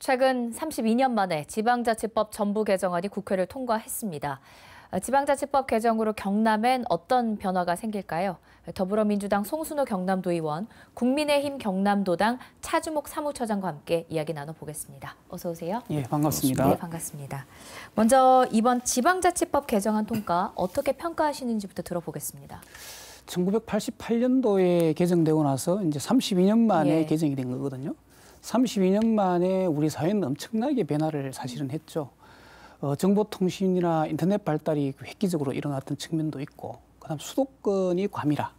최근 32년 만에 지방자치법 전부 개정안이 국회를 통과했습니다. 지방자치법 개정으로 경남엔 어떤 변화가 생길까요? 더불어민주당 송순호 경남도 의원, 국민의힘 경남도당 차주목 사무처장과 함께 이야기 나눠보겠습니다. 어서 오세요. 예, 반갑습니다. 네, 반갑습니다. 먼저 이번 지방자치법 개정안 통과 어떻게 평가하시는지부터 들어보겠습니다. 1988년도에 개정되고 나서 이제 32년 만에 개정이 된 거거든요. 32년 만에 우리 사회는 엄청나게 변화를 사실은 했죠. 정보통신이나 인터넷 발달이 획기적으로 일어났던 측면도 있고, 그다음 수도권이 과밀화,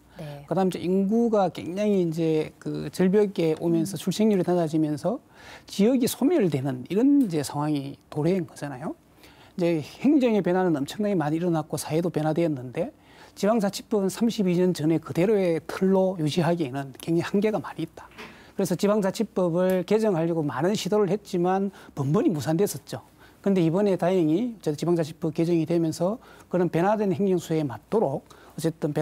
그다음 이제 인구가 굉장히 이제 그 절벽에 오면서 출생률이 낮아지면서 지역이 소멸되는 이런 이제 상황이 도래한 거잖아요. 이제 행정의 변화는 엄청나게 많이 일어났고 사회도 변화되었는데 지방자치법은 32년 전에 그대로의 틀로 유지하기에는 굉장히 한계가 많이 있다. 그래서 지방자치법을 개정하려고 많은 시도를 했지만 번번이 무산됐었죠. 그런데 이번에 다행히 지방자치법 개정이 되면서 그런 변화된 행정수에 맞도록 어쨌든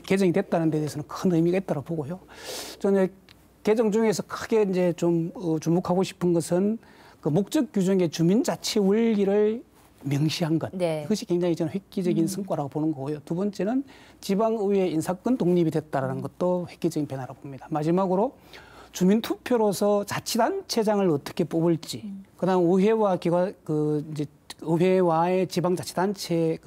개정이 됐다는 데 대해서는 큰 의미가 있다고 보고요. 저는 개정 중에서 크게 이제 좀 주목하고 싶은 것은 그 목적 규정의 주민자치 원리를 명시한 것. 이것이 굉장히 저는 획기적인 성과라고 보는 거고요. 두 번째는 지방의회 인사권 독립이 됐다는 것도 획기적인 변화라고 봅니다. 마지막으로 주민투표로서 자치단체장을 어떻게 뽑을지, 그다음 의회와 의회와의 지방자치단체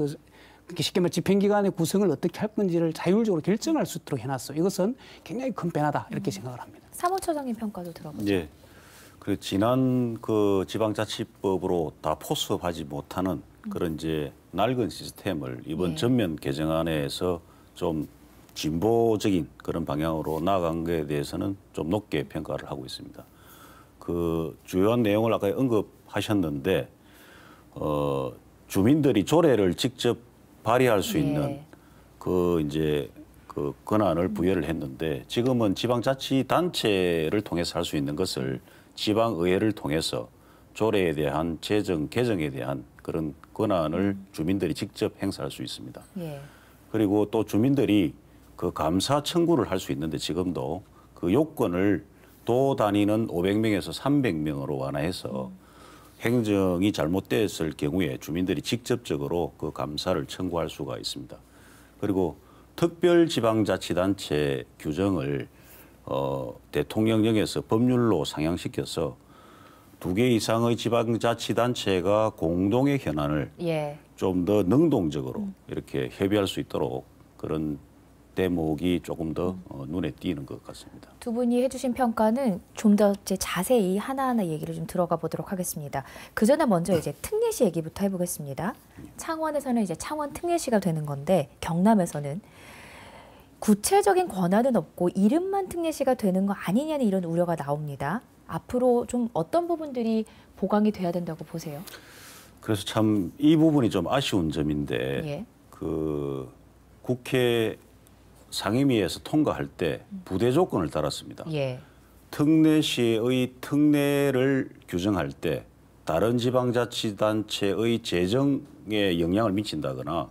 쉽게 말해 집행기관의 구성을 어떻게 할 건지를 자율적으로 결정할 수 있도록 해놨어. 이것은 굉장히 큰 변화다 이렇게 생각을 합니다. 사무처장님 평가도 들어보죠. 예. 그 지난 그 지방자치법으로 다 포섭하지 못하는 그런 이제 낡은 시스템을 이번 전면 개정안에서 좀 진보적인 그런 방향으로 나아간 것에 대해서는 좀 높게 평가를 하고 있습니다. 그 주요한 내용을 아까 언급하셨는데 주민들이 조례를 직접 발의할 수 있는 그 이제 그 권한을 부여를 했는데 지금은 지방자치단체를 통해서 할 수 있는 것을 지방의회를 통해서 조례에 대한 제정, 개정에 대한 그런 권한을 주민들이 직접 행사할 수 있습니다. 그리고 또 주민들이 그 감사 청구를 할 수 있는데 지금도 그 요건을 도 단위는 500명에서 300명으로 완화해서 행정이 잘못됐을 경우에 주민들이 직접적으로 그 감사를 청구할 수가 있습니다. 그리고 특별지방자치단체 규정을 대통령령에서 법률로 상향시켜서 2개 이상의 지방자치단체가 공동의 현안을 좀 더 능동적으로 이렇게 협의할 수 있도록 그런 대목이 조금 더 눈에 띄는 것 같습니다. 두 분이 해주신 평가는 좀 더 자세히 하나하나 얘기를 좀 들어가 보도록 하겠습니다. 그 전에 먼저 이제 특례시 얘기부터 해보겠습니다. 창원에서는 이제 창원 특례시가 되는 건데 경남에서는 구체적인 권한은 없고 이름만 특례시가 되는 거 아니냐는 이런 우려가 나옵니다. 앞으로 좀 어떤 부분들이 보강이 돼야 된다고 보세요? 그래서 참 이 부분이 좀 아쉬운 점인데 그 국회 상임위에서 통과할 때 부대 조건을 달았습니다. 특례시의 특례를 규정할 때 다른 지방자치단체의 재정에 영향을 미친다거나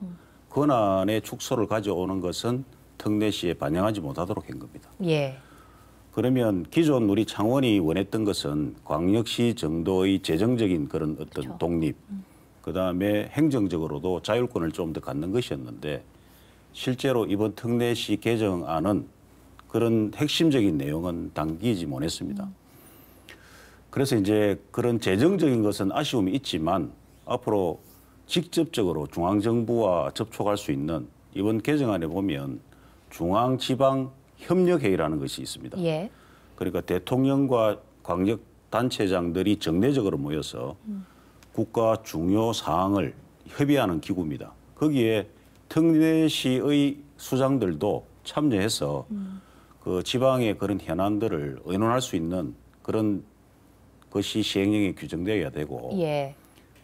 권한의 축소를 가져오는 것은 특례시에 반영하지 못하도록 한 겁니다. 그러면 기존 우리 창원이 원했던 것은 광역시 정도의 재정적인 그런 어떤 독립, 그다음에 행정적으로도 자율권을 좀 더 갖는 것이었는데 실제로 이번 특례시 개정안은 그런 핵심적인 내용은 담기지 못했습니다. 그래서 이제 그런 재정적인 것은 아쉬움이 있지만 앞으로 직접적으로 중앙정부와 접촉할 수 있는 이번 개정안에 보면 중앙지방협력회의라는 것이 있습니다. 그러니까 대통령과 광역단체장들이 정례적으로 모여서 국가 중요 사항을 협의하는 기구입니다. 거기에 특례시의 수장들도 참여해서 그 지방의 그런 현안들을 의논할 수 있는 그런 것이 시행령에 규정되어야 되고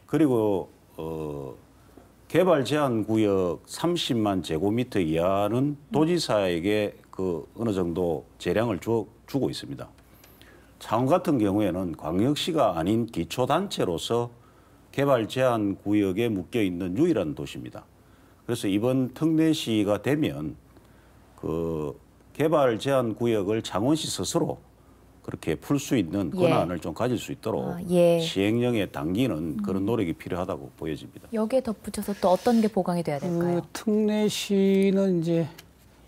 그리고 개발 제한 구역 30만 제곱미터 이하는 도지사에게 그 어느 정도 재량을 주고 있습니다. 창원 같은 경우에는 광역시가 아닌 기초단체로서 개발 제한 구역에 묶여 있는 유일한 도시입니다. 그래서 이번 특례시가 되면 그 개발 제한 구역을 창원시 스스로 그렇게 풀 수 있는 권한을 좀 가질 수 있도록 시행령에 당기는 그런 노력이 필요하다고 보여집니다. 여기에 덧붙여서 또 어떤 게 보강이 돼야 될까요? 특례시는 이제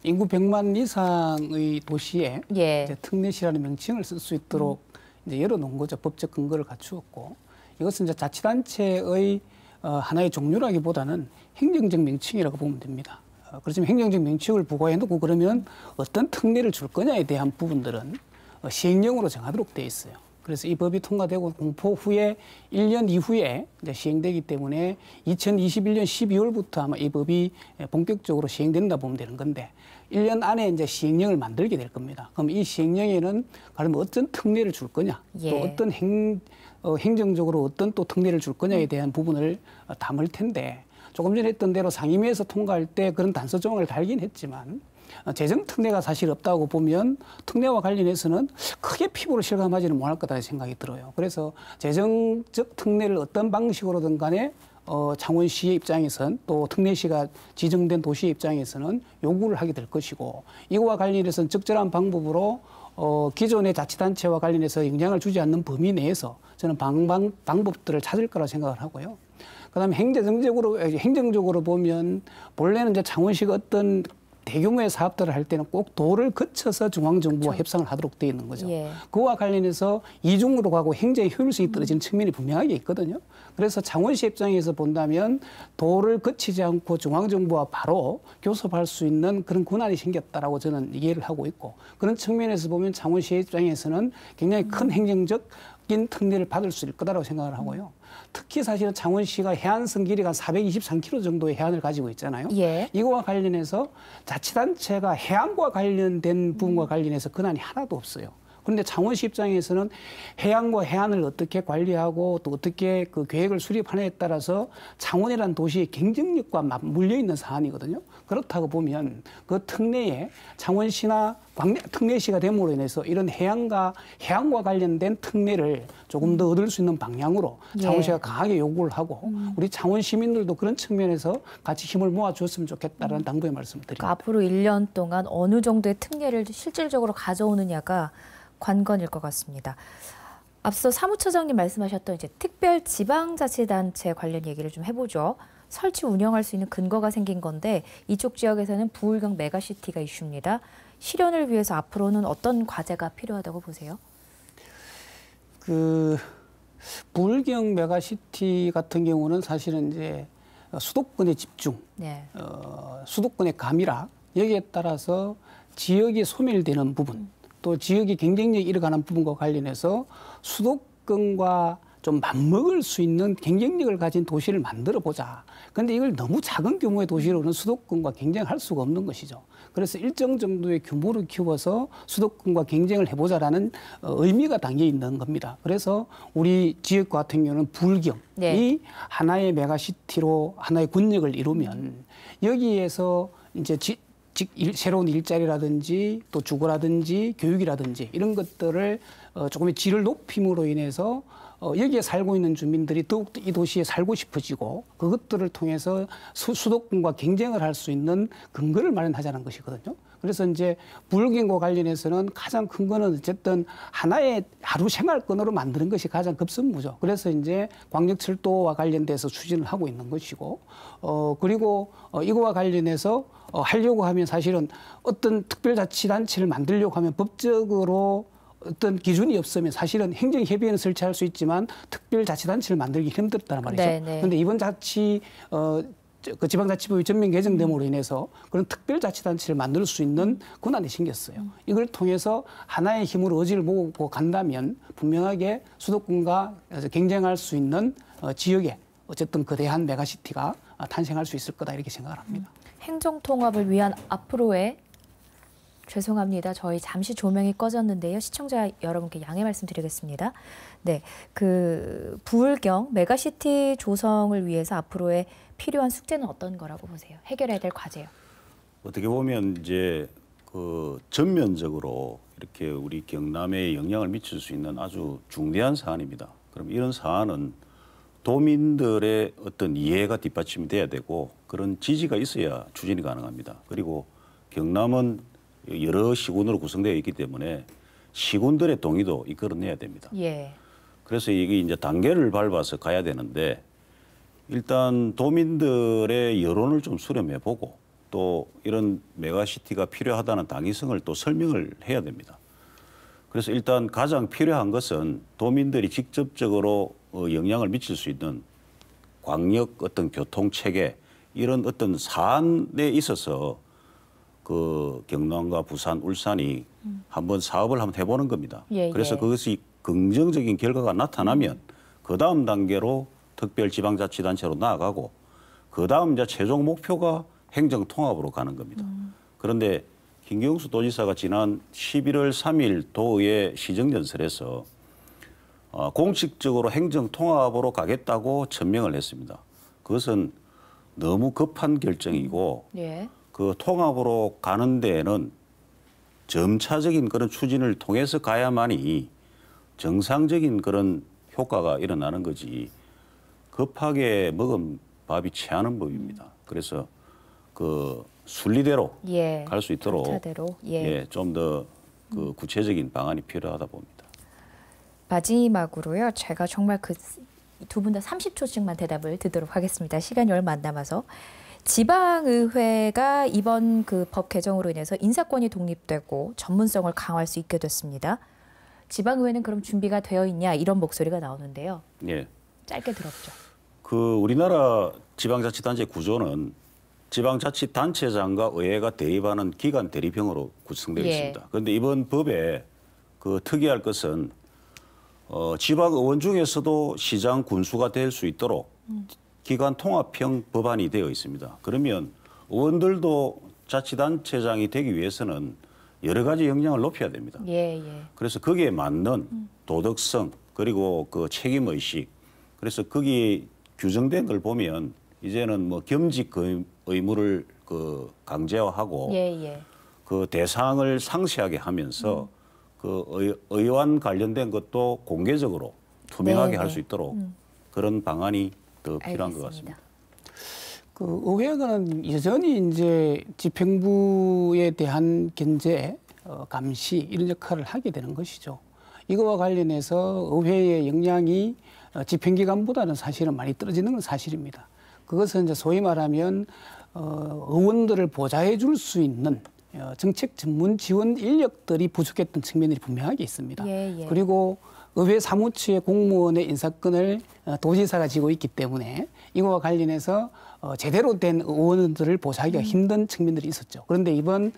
인구 100만 이상의 도시에 이제 특례시라는 명칭을 쓸 수 있도록 이제 열어놓은 거죠. 법적 근거를 갖추었고, 이것은 이제 자치단체의 하나의 종류라기보다는 행정적 명칭이라고 보면 됩니다. 그렇지만 행정적 명칭을 부과해놓고 그러면 어떤 특례를 줄 거냐에 대한 부분들은 시행령으로 정하도록 되어 있어요. 그래서 이 법이 통과되고 공포 후에 1년 이후에 이제 시행되기 때문에 2021년 12월부터 아마 이 법이 본격적으로 시행된다 보면 되는 건데 1년 안에 이제 시행령을 만들게 될 겁니다. 그럼 이 시행령에는 그러면 어떤 특례를 줄 거냐, 또 어떤 행정적으로 어떤 또 특례를 줄 거냐에 대한 부분을 담을 텐데 조금 전에 했던 대로 상임위에서 통과할 때 그런 단서 조항을 달긴 했지만 재정 특례가 사실 없다고 보면 특례와 관련해서는 크게 피부로 실감하지는 못할 거다 생각이 들어요. 그래서 재정적 특례를 어떤 방식으로든 간에 창원시의 입장에서는 또 특례시가 지정된 도시의 입장에서는 요구를 하게 될 것이고 이거와 관련해서는 적절한 방법으로 기존의 자치단체와 관련해서 영향을 주지 않는 범위 내에서 저는 방법들을 찾을 거라 생각을 하고요. 그다음에 행정적으로 보면 본래는 이제 창원시가 어떤 대규모의 사업들을 할 때는 꼭 도를 거쳐서 중앙정부와 협상을 하도록 되어 있는 거죠. 그와 관련해서 이중으로 가고 행정의 효율성이 떨어지는 측면이 분명하게 있거든요. 그래서 창원시 입장에서 본다면 도를 거치지 않고 중앙정부와 바로 교섭할 수 있는 그런 권한이 생겼다라고 저는 이해를 하고 있고 그런 측면에서 보면 창원시 입장에서는 굉장히 큰 행정적인 특례를 받을 수 있을 거다라고 생각을 하고요. 특히 사실은 창원시가 해안선 길이가 423km 정도의 해안을 가지고 있잖아요. 이거와 관련해서 자치단체가 해안과 관련된 부분과 관련해서 권한이 하나도 없어요. 그런데 창원시 입장에서는 해안과 해안을 어떻게 관리하고 또 어떻게 그 계획을 수립하느냐에 따라서 창원이라는 도시의 경쟁력과 맞물려 있는 사안이거든요. 그렇다고 보면 그 특례에 창원시나 특례시가 됨으로 인해서 이런 해안과 관련된 특례를 조금 더 얻을 수 있는 방향으로 창원시가 강하게 요구를 하고 우리 창원 시민들도 그런 측면에서 같이 힘을 모아줬으면 좋겠다라는 당부의 말씀을 드립니다. 그러니까 앞으로 1년 동안 어느 정도의 특례를 실질적으로 가져오느냐가 관건일 것 같습니다. 앞서 사무처장님 말씀하셨던 이제 특별지방자치단체 관련 얘기를 좀 해보죠. 설치 운영할 수 있는 근거가 생긴 건데 이쪽 지역에서는 부울경 메가시티가 이슈입니다. 실현을 위해서 앞으로는 어떤 과제가 필요하다고 보세요? 부울경 메가시티 같은 경우는 사실은 이제 수도권의 집중, 수도권의 감이라 여기에 따라서 지역이 소멸되는 부분, 또 지역의 경쟁력이 잃어가는 부분과 관련해서 수도권과 좀 맞먹을 수 있는 경쟁력을 가진 도시를 만들어 보자. 그런데 이걸 너무 작은 규모의 도시로는 수도권과 경쟁할 수가 없는 것이죠. 그래서 일정 정도의 규모를 키워서 수도권과 경쟁을 해보자라는 의미가 담겨 있는 겁니다. 그래서 우리 지역 같은 경우는 부울경이 하나의 메가시티로 하나의 권역을 이루면 여기에서 이제 새로운 일자리라든지 또 주거라든지 교육이라든지 이런 것들을 조금의 질을 높임으로 인해서 여기에 살고 있는 주민들이 더욱더 이 도시에 살고 싶어지고 그것들을 통해서 수도권과 경쟁을 할 수 있는 근거를 마련하자는 것이거든요. 그래서 이제 부울경과 관련해서는 가장 큰 거는 어쨌든 하나의 하루 생활권으로 만드는 것이 가장 급선무죠. 그래서 이제 광역철도와 관련돼서 추진을 하고 있는 것이고, 그리고 이거와 관련해서 하려고 하면 사실은 어떤 특별자치단체를 만들려고 하면 법적으로 어떤 기준이 없으면 사실은 행정협의회는 설치할 수 있지만 특별자치단체를 만들기 힘들었단 말이죠. 그런데 이번 지방자치법이 전면 개정됨으로 인해서 그런 특별자치단체를 만들 수 있는 권한이 생겼어요. 이걸 통해서 하나의 힘으로 의지를 모으고 간다면 분명하게 수도권과 경쟁할 수 있는 지역에 어쨌든 거대한 메가시티가 탄생할 수 있을 거다 이렇게 생각을 합니다. 행정통합을 위한 앞으로의 죄송합니다. 저희 잠시 조명이 꺼졌는데요. 시청자 여러분께 양해 말씀드리겠습니다. 네, 부울경 메가시티 조성을 위해서 앞으로의 필요한 숙제는 어떤 거라고 보세요? 해결해야 될 과제요. 어떻게 보면 이제 전면적으로 이렇게 우리 경남에 영향을 미칠 수 있는 아주 중대한 사안입니다. 그럼 이런 사안은 도민들의 어떤 이해가 뒷받침이 돼야 되고 그런 지지가 있어야 추진이 가능합니다. 그리고 경남은 여러 시군으로 구성되어 있기 때문에 시군들의 동의도 이끌어내야 됩니다. 예. 그래서 이게 이제 단계를 밟아서 가야 되는데 일단 도민들의 여론을 좀 수렴해 보고 또 이런 메가시티가 필요하다는 당위성을 또 설명을 해야 됩니다. 그래서 일단 가장 필요한 것은 도민들이 직접적으로 영향을 미칠 수 있는 광역 어떤 교통 체계 이런 어떤 사안에 있어서 그 경남과 부산, 울산이 한번 사업을 한번 해보는 겁니다. 예, 그래서 예. 그것이 긍정적인 결과가 나타나면 그 다음 단계로 특별지방자치단체로 나아가고 그 다음 이제 최종 목표가 행정통합으로 가는 겁니다. 그런데 김경수 도지사가 지난 11월 3일 도의회 시정연설에서 공식적으로 행정통합으로 가겠다고 천명을 했습니다. 그것은 너무 급한 결정이고 예. 그 통합으로 가는 데에는 점차적인 그런 추진을 통해서 가야만이 정상적인 그런 효과가 일어나는 거지 급하게 먹은 밥이 체하는 법입니다. 그래서 그 순리대로 예. 갈 수 있도록 절차대로. 예. 좀 더 그 구체적인 방안이 필요하다 봅니다. 마지막으로요. 제가 정말 그 두 분 다 30초씩만 대답을 드리도록 하겠습니다. 시간이 얼마 안 남아서. 지방의회가 이번 그 법 개정으로 인해서 인사권이 독립되고 전문성을 강화할 수 있게 됐습니다. 지방의회는 그럼 준비가 되어 있냐 이런 목소리가 나오는데요. 예. 짧게 들어보죠. 그 우리나라 지방자치단체 구조는 지방자치단체장과 의회가 대립하는 기관 대립형으로 구성되어 예. 있습니다. 그런데 이번 법에 그 특이할 것은 지방의원 중에서도 시장 군수가 될 수 있도록 기관 통합형 법안이 되어 있습니다. 그러면 의원들도 자치단체장이 되기 위해서는 여러 가지 역량을 높여야 됩니다. 예, 예. 그래서 거기에 맞는 도덕성 그리고 그 책임의식 그래서 거기 규정된 걸 보면 이제는 뭐 겸직 의무를 그 강제화하고 예, 예. 그 대상을 상세하게 하면서 그 의원 관련된 것도 공개적으로 투명하게 네, 할 네. 수 있도록 그런 방안이 더 필요한 것 알겠습니다. 같습니다. 그 의회는 여전히 이제 집행부에 대한 견제, 감시 이런 역할을 하게 되는 것이죠. 이거와 관련해서 의회의 역량이 집행기관보다는 사실은 많이 떨어지는 건 사실입니다. 그것은 이제 소위 말하면 의원들을 보좌해 줄 수 있는 정책 전문 지원 인력들이 부족했던 측면이 분명하게 있습니다. 예, 예. 그리고 의회 사무처의 공무원의 인사권을 도지사가 지고 있기 때문에 이거와 관련해서 제대로 된 의원들을 보좌하기가 힘든 측면들이 있었죠. 그런데 이번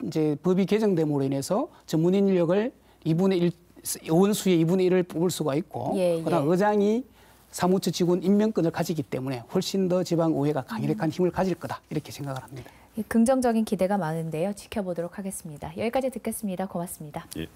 이제 법이 개정됨으로 인해서 전문 인력을 2분의 1 의원 수의 2분의 1을 뽑을 수가 있고 예, 그다음 예. 의장이 사무처 직원 임명권을 가지기 때문에 훨씬 더 지방의회가 강력한 힘을 가질 거다 이렇게 생각을 합니다. 긍정적인 기대가 많은데요. 지켜보도록 하겠습니다. 여기까지 듣겠습니다. 고맙습니다. 예.